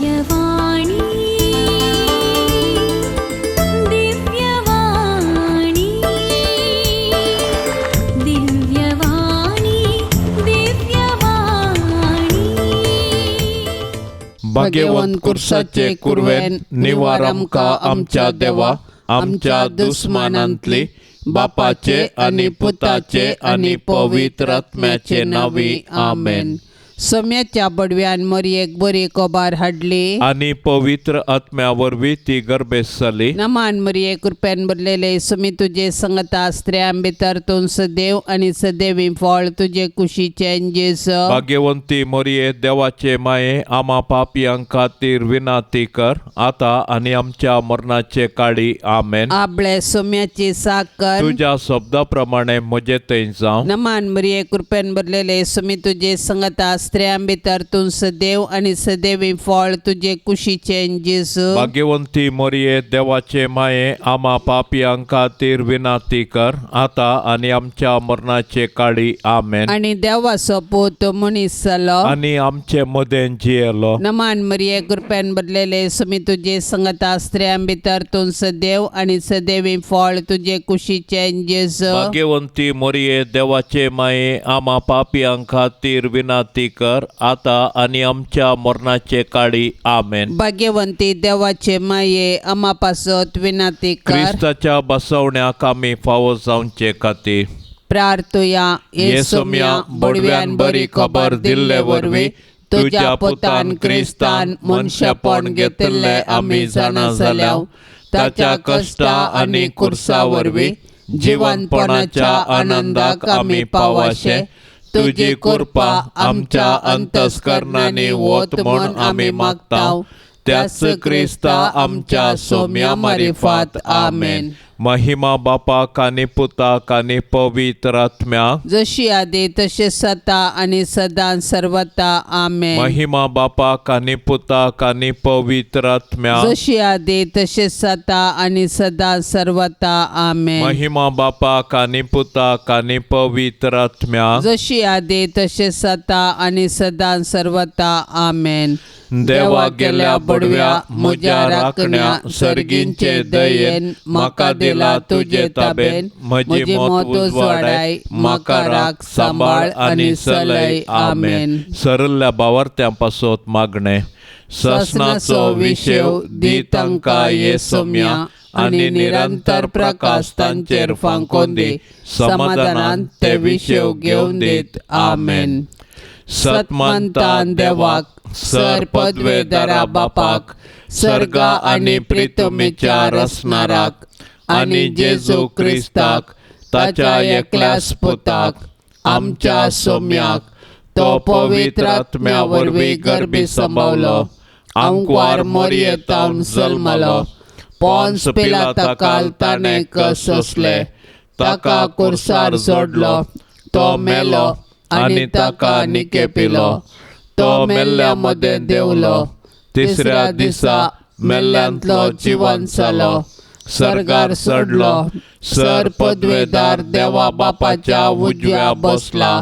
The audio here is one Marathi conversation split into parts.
दिव्यवाणी दिव्यवाणी दिव्यवाणी दिव्यवाणी भाग्यवान कुर्साचे कुर्वेन निवारमका आमच्या देवा, आमच्या दुस्मानांतली बापाचे आणि पुताचे आणि पवित्र आत्म्याचे नावी आमेन. सम्याच्या बडव्यान मरियेक बरी कोबार हाडली आणि पवित्र आत्म्यावरवी ती गर्भेस जाली. नमान मरिये कृपेन भरलेले सुमी तुझे संगता स्त्रियां भितर तूं सदैव आणि सदैवी फळ तुझे कुशीचे जेस. भाग्यवंती मोरये, देवाचे माये, आम्हा पापियांक खातीर विनाती कर, आता आणि आमच्या मरणाचे काळी आमेन. आपले सोम्याची साकर तुझ्या शब्दाप्रमाणे म्हजे थंय जावं. नमान मरिये कृपेन भरलेले सुमी तुझे संगता स्त्रियां भितर तूं सदैव आणि सदैवी फळ तुझे कुशीचे जेस. भाग्यवंती मोरये, देवाचे माये, आम्हा पापियांक खातीर विनाती कर, आता आणि आमच्या मरणाचे काळी आमेन. आणि देवाचो पूत मनीस जालो आणि आमचे मदें जियेलो. नमान मरिये कृपेन भरलेले सुमी तुझे संगता स्त्रियां भितर तूं सदैव आणि सदैवी फळ तुझे कुशीचे जेस. भाग्यवंती मोरये, देवाचे माये, आम्हा पापियांक खातीर विनाती कर, आता आणि आमच्या मरणाचे काळी आमेन. भाग्यवंती देवाचे माये, आम्हा पासत विनाती कर. क्रिस्ताच्या बसवण्याक आमी फावो जावचे खातीर प्रार्थुया. येसुम्या, बडव्यान बरी खबर दिल्ले वरवीं तुझ्या पुतान क्रिस्तान मनशापण घेतिल्ले आमी जाणा जाल्याव, ताच्या कश्टा आणि कुर्सा वरवीं जिवनपणाच्या आनंदाक आमी पावाशे. तुझी कृपा आमच्या अंतस्करणांनी वत म्हूण आमी मागताव. त्याच क्रिस्ता आमच्या सोम्या मारिफात आमेन. महिमा बापाक आनी पुताक आनी पवित्र आत्म्याक, जशी आदी तसे सता आणि सदां सर्वता आमेन. महिमा बापाक आनी पुताक आनी पवित्र आत्म्याक, जशी आदी तसे सता आणि सदां सर्वता आमेन. महिमा बापाक आनी पुताक आनी पवित्र आत्म्याक, जशी आदी तसे सता आणि सदां सर्वता आमेन. देवा गेल्या बडव्या म्हज्या राखण्या सर्गींचे दयेन म्हाका दिला तुजे ताबेन. म्हजी मोत उजवाडाय, म्हाका राख, सांबाळ आनी चलय आमेन. सरल्ल्या भावार्थ्यां पासत मागणे. ससनाचो विशेव दी तांकां येसुम्या, आनी निरंतर प्रकाश तांचेर फांकोन दी. समाधानान ते विशेव घेवन दीत आमेन. सतमंतान देवाक, सर पदवेदारा बापाक, सर्गा आनी प्रितुमेच्या रसनाराक, आनी जेजू क्रिस्ताक, ताच्या एकल्याच पुताक, आमच्या सोम्याक, तो पवित्र आत्म्या वरवीं गर्भी संभवलो, अंकवार मोरयेतावन जल्मलो, पोन्स पिलाताकाल ताणें कस सोंसले, ताका कुर्सार जोडलो, तो मेलो आनी ताका निकेपिलो, तो मेल्ल्या मदें देवलो, तिसऱ्या दिसा मेल्ल्यांतलो जिवंत जालो, सर्गार चडलो, सर पदवेदार देवा बापाच्या उजव्या बसला,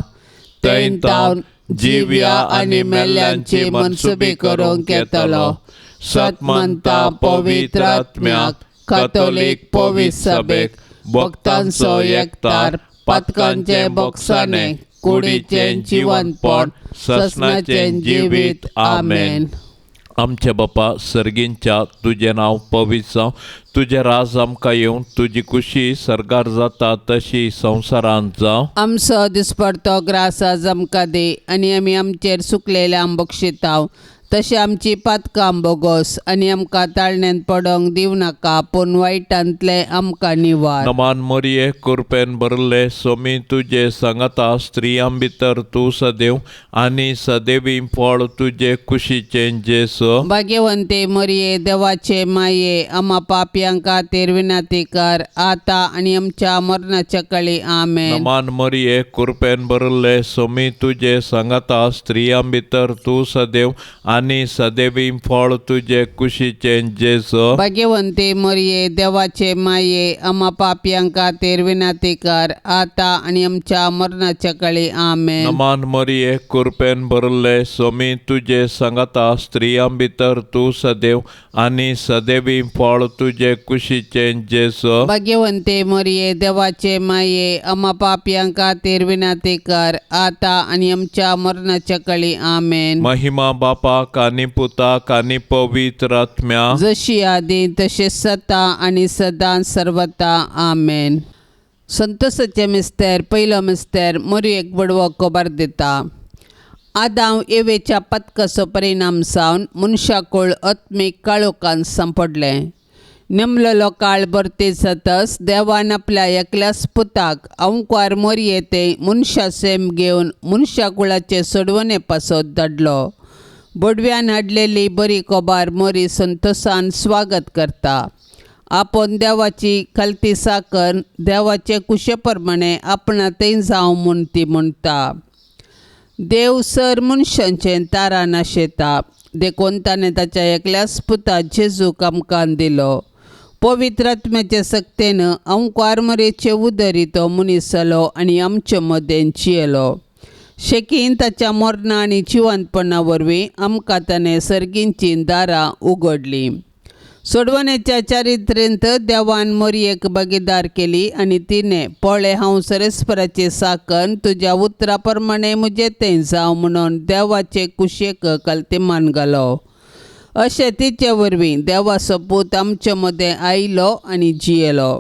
थंय तावन जिव्या आनी मेल्ल्यांची मनसुबी करूंक येतलो. सतमंता पवित्र आत्म्याक, कातोलीक पवित्र सभेक, भक्तांचो एकतार, पातकांचे बोगसाणे, कुडीचें जिवंतपण, ससनाचें जिवीत आमेन. आमचे बापा सर्गींच्या, तुझें नांव पवित्र जावं. तुझे राज आमकां येवं. तुजी कुशी सर्गार जाता तशी संवसारांत जावं. आमचो दिसपडतो ग्रास आज आमकां दे, आनी आमी आमचेर सुकलेल्या बक्षिताव. तशी आमची पातकां बोगोस, आनी आमकां ताळण्यांत पडोंक दिव नाका, पूण वायटांतले आमकां निवार. नमान मोरये, कृपेन भरले सोमी तुजे सांगता स्त्रियां भितर तूं सदैव आनी सदैवी फळ तुजे कुशीचें जेसो. भाग्यवंते मरिये, देवाचे माये, आम्हा पापयांक खातीर विनाती कर, आता आणि आमच्या मरणाच्या काळी आमेन. नमान मोरये, कृपेन भरले सोमी तुजे सांगता स्त्रियां भितर तूं सदैव आणि सदैवी फळ तुझे कुशीचे जेसो भाग्यवंते मरिये देवाचे माये आम्हा पापियांक खातीर विनंती कर आता आणि आमच्या मरणाच्या काळी आमेन. नमान मरिये कृपेन भरले स्वामी तुझे सांगता स्त्रियां भितर तू सदैव आणि सदैवी फळ तुझे कुशीचे जेसो भाग्यवंते मरिये देवाचे माये आम्हा पापियांक खातीर विनंती कर आता आणि आमच्या मरणाच्या काळी आमेन. महिमा बापाक आणि पुताक आणि पवित्र आत्म्या जशी आधी तसे सता आणि सदां सर्वता आमेन. संतोषाचे मिस्तेर पयलो मिस्तेर मरियेक बडवो खबर दिता. आदाम एवेच्या पतकाचो परिणाम सावन मनशाकुळ आत्मीक काळोखान सांपडले. नेमलेलो काळ भरती जातच देवान आपल्या एकल्याच पुताक अवंकार मरियेते मनशा सेम घेवन मनशाकुळाचे सोडवणे पासत धाडलो. बडव्यान हाडलेली बरी खबर मरी संतोषान स्वागत करता. आपण देवाची खालती साकर देवाचे कुशे प्रमाणे आपणा थंय जावं म्हूण ती म्हणटा. देव सर मनशांचे तारा नाशेता देखून ताणें ताच्या एकल्याच पुता जेजूक आमकां दिलो. पवित्र आत्म्याचे सक्तेन अवंकार मरेचे उदरी तो मनीस जालो आनी आमचे मदें जियेलो. शेकीन ताच्या मरणा आनी जिवंतपणा वरवीं आमकां ताणें सर्गींची दारां उगडलीं. सोडवण्याच्या चारित्रेंत देवान मरियेक भागीदार केली आनी तिणें पळय हांव सरस्पराची साकन तुज्या उतरा प्रमाणे म्हजें तें जावं म्हणून देवाचे कुशेक कल्तिमान घालो. अशें तिचे वरवीं देवाचो पूत आमचे मदें आयलो आनी जियेलो.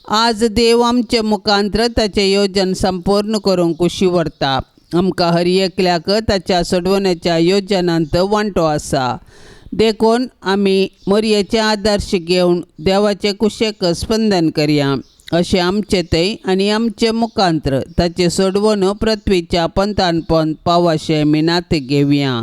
आज देव आमचे मुखांत्र ताचें योजन संपूर्ण करूंक कुशी व्हरता. आमकां हर एकल्याक ताच्या सोडवण्याच्या योजनांत वांटो आसा. देखून आमी मरियेचे आदर्श घेवन देवाचे कुशेक स्पंदन करया. अशें आमचे थंय आनी आमचे मुखांत्र ताचे सोडवण पृथ्वीच्या पंतान पंत पावाशे मिनात घेवया.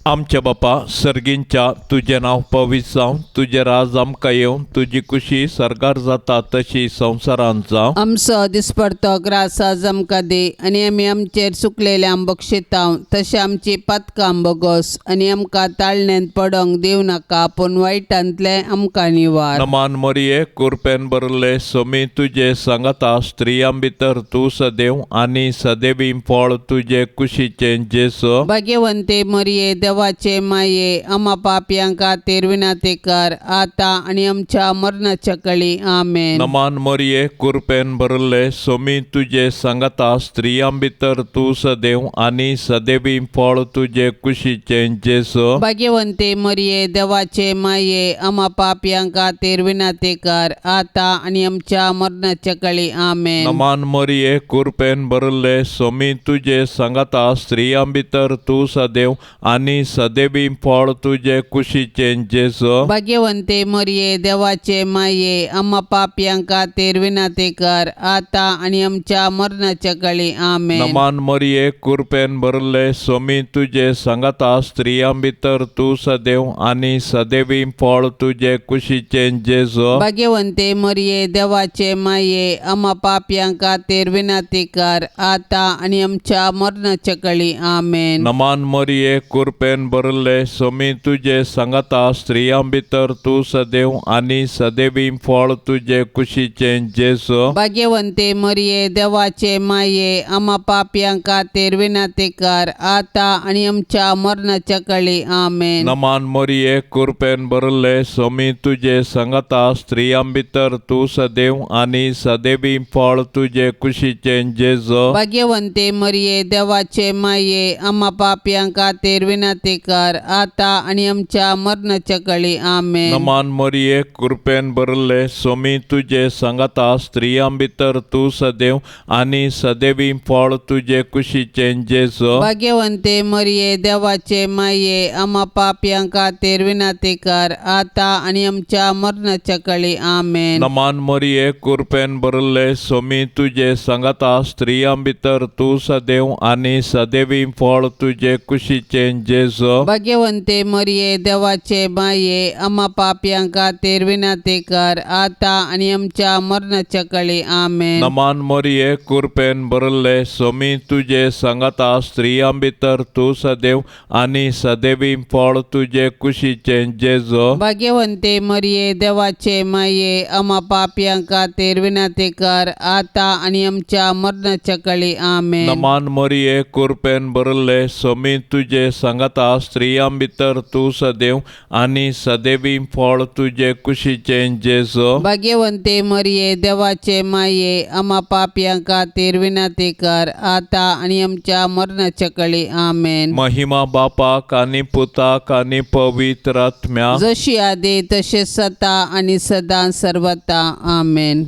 आमच्या बापा सर्गींच्या तुझे नाव पवित्र जावं तुझे राज आमकां येवं तुजी कुशी सरकार जाता तशी संवसारांत जावं. आमचो दिसपडतो ग्रास आज आमकां दे आनी आमी आमचेर चुकलेले बक्षितांव तशें आमची पातकां बोगोस आनी आमकां ताळण्यांत पडोंक दिव नाका पूण वायटांतले आमकां निवार. नमान मरिये कृपेन भरले स्वामी तुझे सांगता स्त्रियां भितर तू सदैव आणि सदैवी फळ तुझे कुशीचे जेसो भाग्यवंते मरिये देवाचे माये आम्हा पापियांक खातीर विनंती कर आता आनी आमच्या मरणाच्या काळी आमेन. नमान मरिये कृपेन भरले स्वामी तुझे सांगता स्त्रियां भितर तू सदैव आणि सदैवी फळ तुझे कुशीचे जेसो भाग्यवंते मरिये देवाचे माये आम्हा पापियांक खातीर विनंती कर आता आनी आमच्या मरणाच्या काळी आमेन. नमान मरिये कृपेन भरले स्वामी तुझे सांगता स्त्रियां भितर तू सदैव आणि सदैवी फळ तुझे कुशीचे जेसो भाग्यवंते मरिये देवाचे माये आम्हा पापियांक खातीर विनंती कर आता आनी आमच्या मरणाच्या काळी आमेन. नमान मरिये कृपेन भरले स्वामी तुझे सांगता स्त्रियां भितर तू सदैव आणि सदैवी फळ तुझे कुशीचे जेसो भाग्यवंते मरिये देवाचे माये आम्हा पापियांक खातीर विनंती कर आता आनी आमच्या मरणाच्या काळी आमेन. नमान मरिये कृपेन भरले स्वामी तुझे सांगता स्त्रियां भितर तू सदैव आणि सदैवी फळ तुझे कुशीचे जेसो भाग्यवंते मरिये देवाचे माये आम्हा पापियांक खातीर विनंती कर आता आनी आमच्या मरणाच्या काळी आमेन. नमान मरिये कृपेन भरले स्वामी तुझे सांगता स्त्रियां भितर तू सदैव आणि सदैवी फळ तुझे कुशीचे जेसो भाग्यवंते मरिये देवाचे माये आम्हा पापियांक खातीर विनंती कर आता आनी आमच्या मरणाच्या काळी आमेन. नमान मरिये कृपेन भरले स्वामी तुझे सांगता स्त्रियां भितर तू सदैव आणि सदैवी फळ तुझे कुशीचे जेसो भाग्यवंते मरिये देवाचे माये आम्हा पापियांक खातीर विनंती कर आता आनी आमच्या मरणाच्या काळी आमेन. नमान मरिये कृपेन भरले स्वामी तुझे सांगता स्त्रियां भितर तू सदैव आणि सदैवी फळ तुझे कुशीचे जेसो जेजो भाग्यवंते मरिये देवाचे माये आम्हा पापयां खातीर विनंती कर आता आणि आमच्या मरणाच्या काळी आमेन. नमान मरिये कृपेन भरले स्वामी तुझे सांगता स्त्रियां भितर तू सदैव आणि सदैवी फळ तुझे कुशीचे जेजो भाग्यवंते मरिये देवाचे माये आम्हा पापयां खातीर विनंती कर आता आणि आमच्या मरणाच्या काळी आमेन. नमान मरिये कृपेन भरले स्वामी तुझे सांगता स्त्रियां भितर तू सदैव आणि सदैवी फळ तुझे कुशीचे जेजो भाग्यवंते मरिये देवाचे माये आम्हा पापयां खातीर विनंती कर आता आणि आमच्या मरणाच्या काळी आमेन. महिमा बापाक आणि पुताक आणि पवित्र आत्म्या जशी आधी तसेच आता आणि सदा सर्वता आमेन.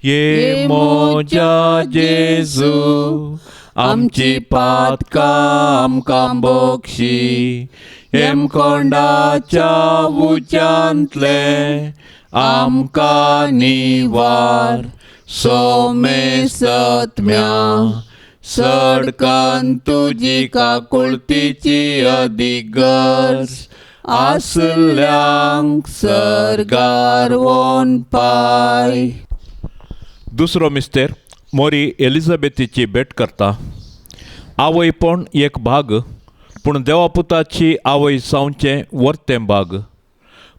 ये मोजा जेजू आमची पातका आमकां बोक्षी एम कोंडाच्या उच्यांतले आमकां निवार सोमे सत्म्या सडकान तुजी काकुळतीची अधिगर्ज आसल्यांक सरगार वोन पाय. दुसरो मिस्तेर मोरी एलिझाबेथीची भेट करता. आवयपण एक भाग पूण देवापुताची आवय जावचें वर्तें भाग.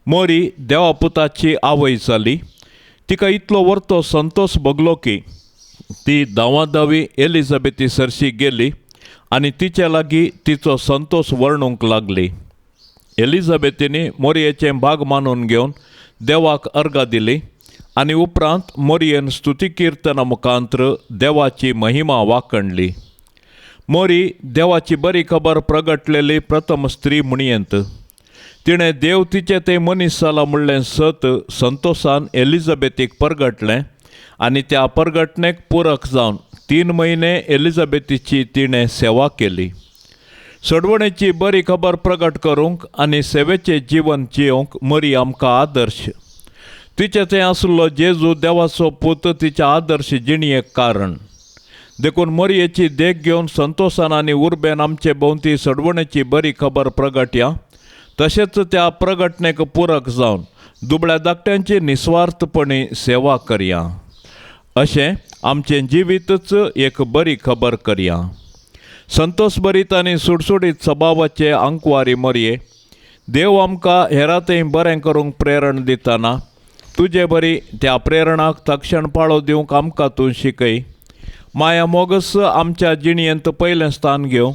मोरी देवापुताची आवय जाली. तिका इतलो वर्तो संतोष भोगलो की ती दावादावी एलिझाबेथी सरशी गेली आनी तिचे लागीं तिचो संतोष वर्णूंक लागली. एलिझाबेथीनी मोरयेचें भाग मानून घेवन देवाक अर्घा दिली आनी उपरांत मोरयेन स्तुती किर्तना मुखांत्र देवाची महिमा वाखणली. मोरी देवाची बरी खबर प्रगटलेली प्रथम स्त्री म्हणयेंत. तिणें देव तिचे ते मनीस जाला म्हणलें सत संतोषान एलिझाबेथीक परगटलें आनी त्या परगटणेक पुरक जावन 3 म्हयने एलिझाबेथीची तिणें सेवा केली. सडवणेची बरी खबर प्रगट करूंक आनी सेवेचें जीवन जियोंक मोरी आमकां आदर्श. तिचे थंय आसलो जेजू देवाचो पूत तिच्या आदर्श जिणयेक कारण. देखून मोरयेची देख घेवन संतोषान आनी उर्बेन आमचे भोंवती सडवणेची बरी खबर प्रगटया. तशेंच त्या प्रगटणेक पुरक जावन दुबळ्या धाकट्यांची निस्वार्थपणी सेवा करया. अशें आमचें जिवीतच एक बरी खबर करया. संतोष भरीत आनी सुडसुडीत स्वभावाचे आंकवारी मोरये, देव आमकां हेरांतय बरें करूंक प्रेरण दितना तुजे बरी त्या प्रेरणाक तक्षण पाळो दिवंक आमकां तूं शिकय. माया मोगस आमच्या जिणयेंत पयलें स्थान घेव.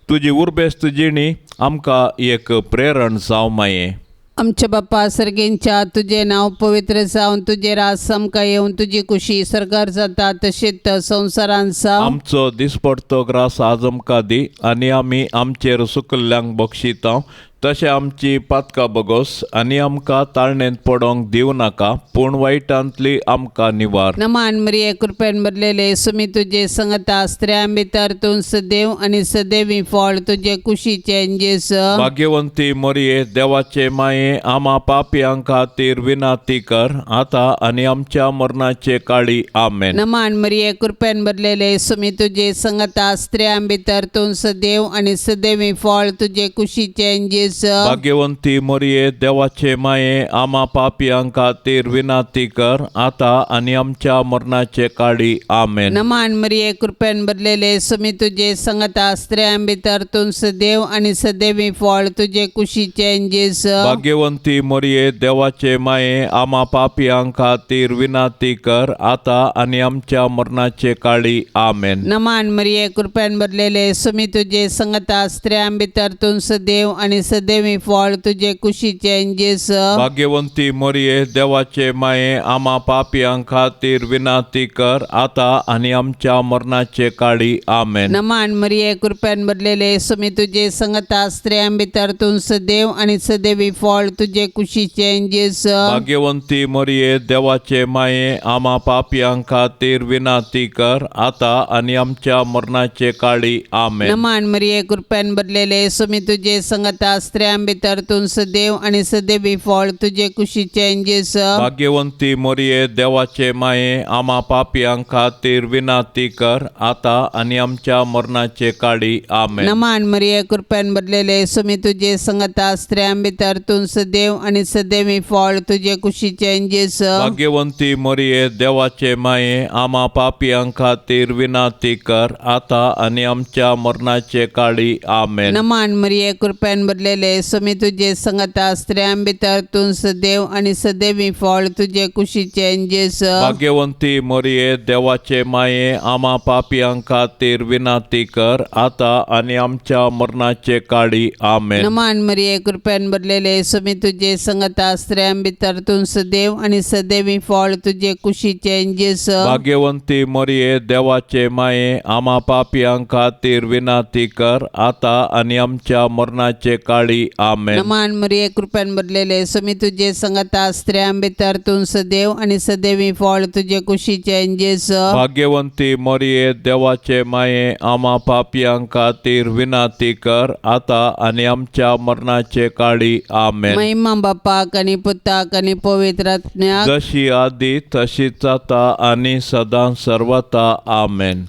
तुजी उर्बेस्त जिणी आमकां एक प्रेरण जावं माये. आमच्या बाप्पा सर्गेंच्या तुझे नाव पवित्र जावन तुझे रास आमकां येवन तुजी खुशी सरकार जाता तशीच संवसारांत जावं. आमचो दिसपडतो ग्रास आज आमकां दी आनी आमी आमचेर सुकल्ल्यांक बक्षिता. तशें आमची पातकां बगोस आनी आमकां ताळणेंत पडोंक दिवं नाका पूण वायटांतली आमकां निवार. नमान मरिये कृपेन भरलेले सुमी तुजे संगता स्त्रियां भितर तूं सदैव आनी सदैवी फळ तुजे कुशीचे जेजू. भाग्यवंती मोरये देवाचे माये आम्हा पापयां खातीर विनंती कर आता आनी आमच्या मरणाचे काळी आमेन. नमान मरिये कृपेन भरलेले सुमी तुजे संगता स्त्रियां भितर तूं सदैव आनी सदैवी फळ तुजे कुशीचे जेजू. भाग्यवंती मोरये देवाचे माये आम्हा पापयां खातीर विनंती कर आता आनी आमच्या मरणाचे काळी आमेन. नमान मरिये कृपेन भरलेले सुमी तुजे संगता स्त्रियां भितर तूं सदैव आनी सदैवी फळ तुजे कुशीचे जेजू. भाग्यवंती मोरये देवाचे माये आम्हा पापयां खातीर विनंती कर आता आनी आमच्या मरणाचे काळी आमेन. नमान मरिये कृपेन भरलेले सुमी तुजे संगता स्त्रियां भितर तूं सदैव आनी सदैवी फळ तुजे कुशीचे जेजू. भाग्यवंती मोरये देवाचे माये आम्हा पापयां खातीर विनंती कर आता आनी आमच्या मरणाचे काळी आमेन. नमान मरिये कृपेन भरलेले सुमी तुजे संगता स्त्रियां भितर तूं सदैव आनी सदैवी फळ तुजे कुशीचे जेजू. भाग्यवंती मोरये देवाचे माये आम्हा पापयां खातीर विनंती कर आता आनी आमच्या मरणाचे काळी आमेन. नमान मरिये कृपेन भरलेले सुमी तुजे संगता स्त्रियां भितर तूं सदैव आणि सदैवी फळ तुझे कुशीचें जेसू भाग्यवंती मोरये देवाचे माये आम्हा पापियां खातीर विनाती कर आता आणि आमच्या मरणाचे काळी आमेन. नमान मरिये कृपेन भरलेले सुमी तुझे संगता स्त्रियां भितर तूं सदैव आणि सदैवी फळ तुझे कुशीचें जेसू भाग्यवंती मोरये देवाचे माये आम्हा पापियां खातीर विनाती कर आता आणि आमच्या मरणाचे काळी आमेन. नमान मरिये कृपेन भरलेले सुमी तुझे संगता स्त्रियां भितर तूं सदैव आणि सदैवी फळ तुझे कुशीचें जेसू भाग्यवंती मोरये देवाचे माये आम्हा पापियां खातीर विनाती कर आता आणि आमच्या मरणाचे काळी आमेन. नमान मरिये कृपेन भरलेले सुमी तुझे संगता स्त्रियां भितर तूं सदैव आणि सदैवी फळ तुझे कुशीचें जेसू भाग्यवंती मोरये देवाचे माये आम्हा पापियां खातीर विनाती कर आता आणि आमच्या मरणाचे काळी आमेन. नमान मरिये कृपेन भरलेले सुमी तुझे संगता स्त्रियां भितर तूं सदैव आणि सदैवी फळ तुझे कुशीचें जेसू भाग्यवंती मोरये देवाचे माये आम्हा पापियां खातीर विनाती कर आता आणि आमच्या मरणाचे काळी आमेन. महिमा बापाक आणि पुताक आणि पवित्र आत्म्याक जशी आदी तशीच आता आणि सदां सर्वता आमेन.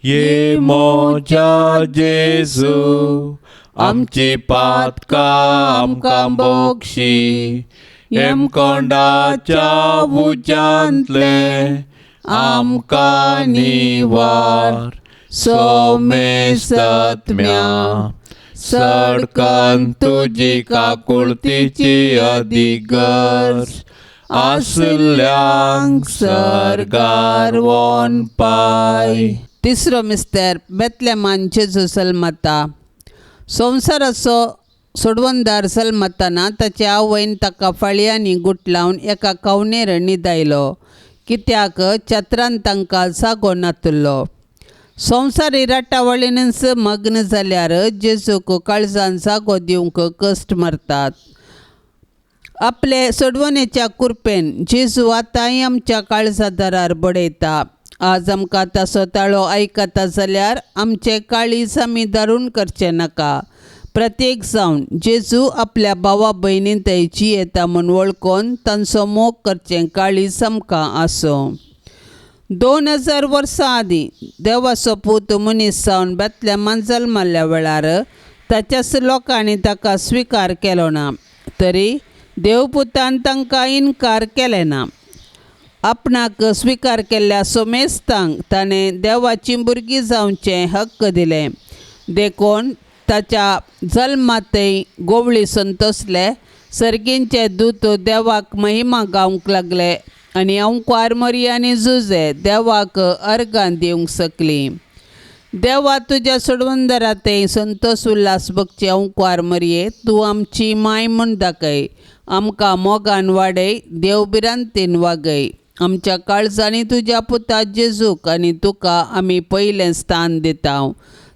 ये मोजा जेजू आमची पातकां आमकां बोगशी एम कोंडाच्या उज्यांतले आमकां निवार सोमे सत्म्या सडकन तुजी काकुळतीची अधिगर्ज आसल्यांक सरगार वोन पाय. तिसरो मिस्तेर बेतलेमान जेजू सल्मता. संवसाराचो सोडवणदार सल्मताना ताचे आवयन ताका फाळयांनी गुटलावन एका कवनेर न्हिदायलो कित्याक चत्रान तांकां जागो नातुल्लो. संवसारी राटावळीनच मग्न जाल्यार जेजूक काळजान जागो दिवंक कश्ट मारतात. आपले सोडवणेच्या कृपेन जेजू आतांय आमच्या काळजादारार बडयता. आज आमकां ताचो ताळो आयकता जाल्यार आमचे काळीज आमी दारून करचे नाका. प्रत्येक जावन जेजू आपल्या भावा भयणींतय जियेता म्हूण वळखून तांचो मोग करचें काळीज आमकां आसूं. 2000 वर्सां आदीं देवाचो पूत मनीस जावन बेतलेमान जल्मल्या वेळार ताच्याच लोकांनी ताका स्विकार केलो ना. तरी देवपुतान तांकां इन्कार केले ना. आपणाक स्विकार केल्ल्या सोमेस्तांक ताणें देवाची भुरगीं जावचें हक्क दिलें. देखून ताच्या जल्मातय गोवळी संतोसले. सर्गींचे दूत देवाक महिमा गावंक लागले आनी अंकुआर मरिया आनी जुजे देवाक अर्गां दिवंक सकलीं. देवा तुज्या सोडवणदारांतय संतोष उल्हास भोगचे अंकुआर मरिये तूं आमची माय म्हूण दाखय. आमकां मोगान वाडय देवबिरांतीन वागय. आमच्या काळजांनी तुज्या पुता जेजूक आनी तुका आमी पयलें स्थान दिता.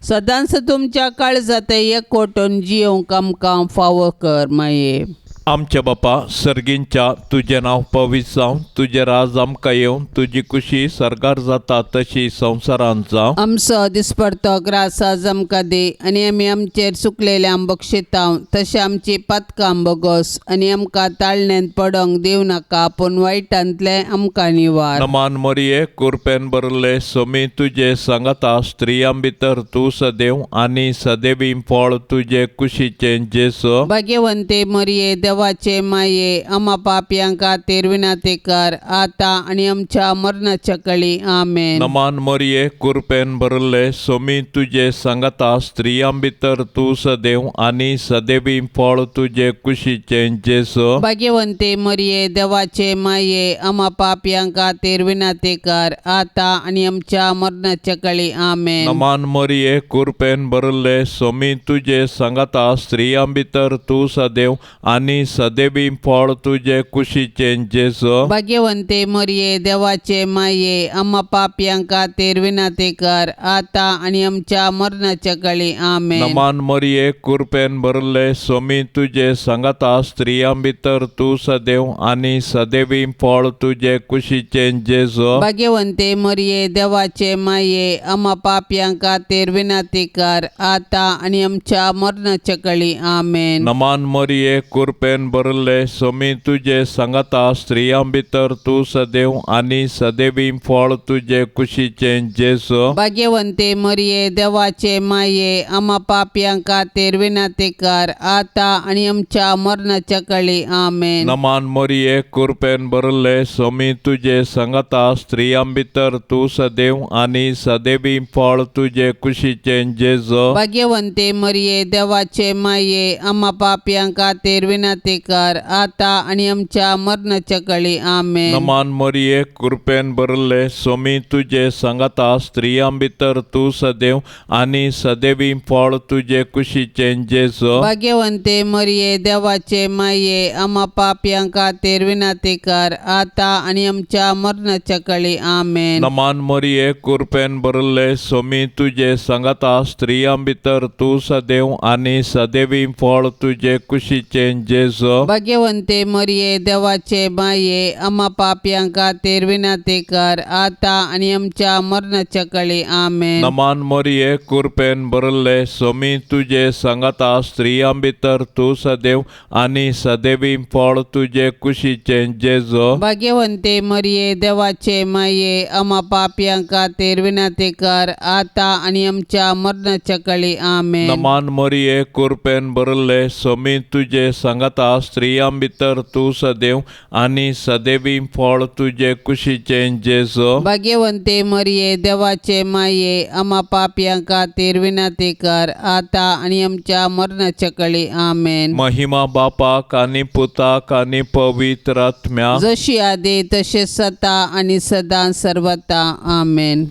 सदांच तुमच्या काळजांतय एकवटून जियोंक आमकां फावो कर माये. आमच्या बापा सर्गींच्या तुझें नांव पवित्र जावं. तुजें राज आमकां येवं. तुजी कुशी सरगार जाता तशी संवसारांत जावं. आमचो दिसपडतो ग्रास आज आमकां दे आनी आमी आमचेर चुकलेल्यांक बक्षितांव. तशें आमची पातकां बोगोस आनी आमकां ताळण्यांत पडोंक दिवं नाका पूण वायटांतले आमकां निवार. नमान मोरये कृपेन भरले सोमी तुजे सांगता स्त्रियां भितर तूं सदैव आनी सदैवी फळ तुजे कुशीचें जेसू भाग्यवंते मरिये देवाचे माये आम्हा पापयां खातीर विनाती कर आता आनी आमच्या मरणाच्या काळी आमेन. नमान मोरये कृपेन भरले सोमी तुजे सांगता स्त्रियां भितर तूं सदैव आनी सदैवी फळ तुजे कुशीचें जेसू भाग्यवंते मरिये देवाचे माये आम्हा पापयां खातीर विनाती कर आता आनी आमच्या मरणाच्या काळी आमेन. नमान मोरये कृपेन भरले सोमी तुजे सांगता स्त्रियां भितर तूं सदैव आनी सदैवी फळ तुझे कुशीचे जेजो भाग्यवंते मरिये देवाचे माये आम्हा पापयांका तेरविना ते कर आता आणि आमच्या मरणाच्या काळी आमेन. नमान मरिये कृपेन भरले स्वामी तुझे सांगता स्त्रियां भितर तू सदैव आणि सदैवी फळ तुझे कुशीचे जेजो भाग्यवंते मरिये देवाचे माये आम्हा पापयांका तेरविना ते कर आता आणि आमच्या मरणाच्या काळी आमेन. नमान मरिये कृपेन भरले स्वामी तुझे सांगता स्त्रियां भितर तू सदैव आणि सदैवी फळ तुझे कुशीचे जेजो भाग्यवंते मरिये देवाचे माये आम्हा पापयांका तेरविना ते कर आता आणि आमच्या मरणाच्या काळी आमेन. नमान मरिये कृपेन भरले स्वामी तुझे सांगता स्त्रियां भितर तू सदैव आणि सदैवी फळ तुझे कुशीचे जेजो भाग्यवंते मरिये देवाचे माये आम्हा पापयांका तेरविना ते कर आता आणि आमच्या मरणाच्या काळी आमेन. नमान मरिये कृपेन भरले स्वामी तुझे सांगता स्त्रियां भितर तू सदैव आणि सदैवी फळ तुझे कुशीचे जेजो भाग्यवंते मरिये देवाचे माये आम्हा पापयांका तेरविना ते कर आता आणि आमच्या मरणाच्या काळी आमेन. नमान मरिये कृपेन भरले स्वामी तुझे सांगता स्त्रियां भितर तू सदैव आणि सदैवी फळ तुझे कुशीचे जेजो भाग्यवंते मरिये देवाचे माये आम्हा पापयांका तेरविना ते कर आता आणि आमच्या मरणाच्या काळी आमेन. नमान मरिये कृपेन भरले स्वामी तुझे सांगता स्त्रियां भितर तू सदैव आणि सदैवी फळ तुझे कुशीचे जेजो भाग्यवंते मरिये देवाचे माये आम्हा पापयांका तेरविना ते कर आता आणि आमच्या मरणाच्या काळी आमेन. नमान मरिये कृपेन भरले स्वामी तुझे सांगता स्त्रियां भितर तू सदैव आणि सदैवी फळ तुझे कुशीचे जेजो भाग्यवंते मरिये देवाचे माये आम्हा पापयांका तेरविना ते कर आता आणि आमच्या मरणाच्या काळी आमेन. महिमा बापाक आणि पुताक आणि पवित्र आत्म्या जशी आदे तसे सता आणि सदा सर्वता आमेन.